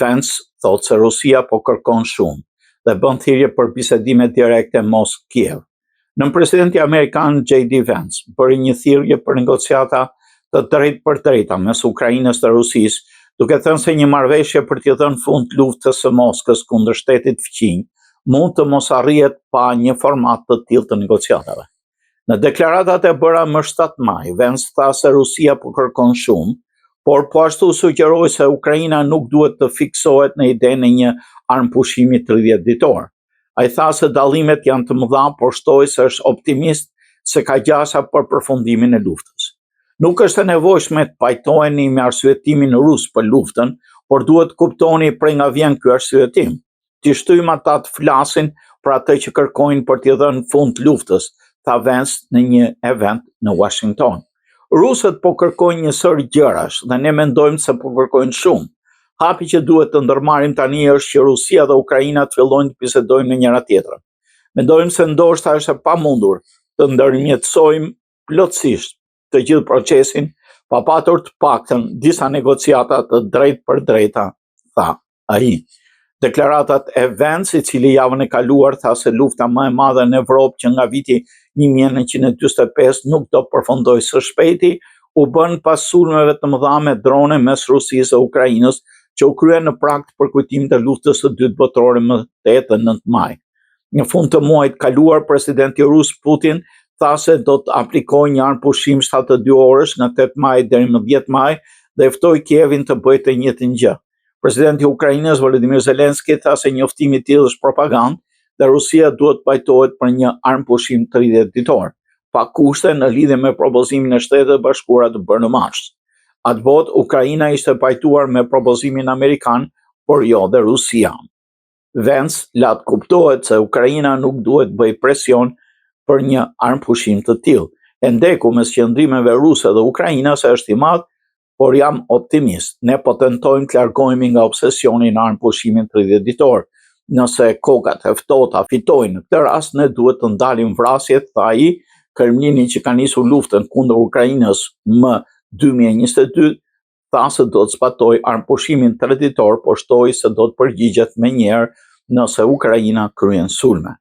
Vance thot se Rusia po kërkon shumë dhe bën thirrje për bisedime direkte Moskë-Kiev. Nën presidenti amerikan J.D. Vance bëri një thirrje për negociata të drejtë për drejta mes Ukrainës dhe Rusisë, duke thënë se një marrëveshje për t'i dhënë fund luftës së Moskës kundër shtetit fqinj mund të mos arrihet pa një format të tillë të negociatave. Në deklaratat e bëra më 7 maj, Vance tha se Rusia po kërkon shumë, por po ashtu sugjeroi se Ukraina nuk duhet të fiksohet në idenë e një armëpushimi 30 ditor. Ai tha se dallimet janë të mëdha, por shtoi se është optimist se ka gjasa për përfundimin e luftës. Nuk është e nevojshme të pajtoheni me arsyetimin rus për luftën, por duhet kuptoni prej nga vjen ky arsyetim. T'i shtyjmë ata të flasin për atë që kërkojnë për t'i dhënë fund luftës, tha Vance në një event në Washington. Rusët po kërkojnë një sër gjërash dhe ne mendojmë se po kërkojnë shumë. Hapi që duhet të ndërmarrim tani është që Rusia dhe Ukraina të fillojnë të bisedojnë me njëra tjetrën. Mendojmë se ndoshta është e pamundur të ndërmjetësojmë plotësisht të gjithë procesin pa patur të paktën disa negociata të drejtë për drejta, tha ai. Deklaratat e Vance, i cili javën e kaluar tha se lufta më e madhe në Evropë që nga viti 1945 nuk do përfundoj së shpejti, u bën pas sulmeve të mëdha me drone mes Rusisë dhe Ukrainës që u kryen në prag të përkujtimit të luftës së dytë botërore më 8 dhe 9 maj. Në fund të muajit kaluar, presidenti rus Putin tha se do të aplikojë një armëpushim 72 orësh nga 8 maj deri më 10 maj dhe ftoi Kievin të bëjë të njëjtën gjë. Presidenti i Ukrainës Volodymyr Zelensky tha se njoftimi i tillë është propagandë dhe Rusia duhet pajtohet për një armëpushim 30 ditor, pa kushte në lidhje me propozimin e Shtetit Bashkuara të bërë në mars. Atë botë Ukraina ishte pajtuar me propozimin amerikan, por jo dhe Rusia. Vance la të kuptohet se Ukraina nuk duhet bëj presion për një armëpushim të tillë. E ndeku mes qëndrimeve ruse dhe Ukrainës është i madh, por jam optimist. Ne po tentojmë të largohemi nga obsesioni në armëpushimin 30 ditor. Nëse kokat e ftohta fitojnë në këtë rast, ne duhet të ndalim vrasjet, tha ai. Kremlini që ka nisur luftën kundër Ukrainës më 2022 tha se do të zbatoj armëpushimin 30 ditor, por shtoi se do të përgjigjet menjëherë nëse Ukraina kryen sulme.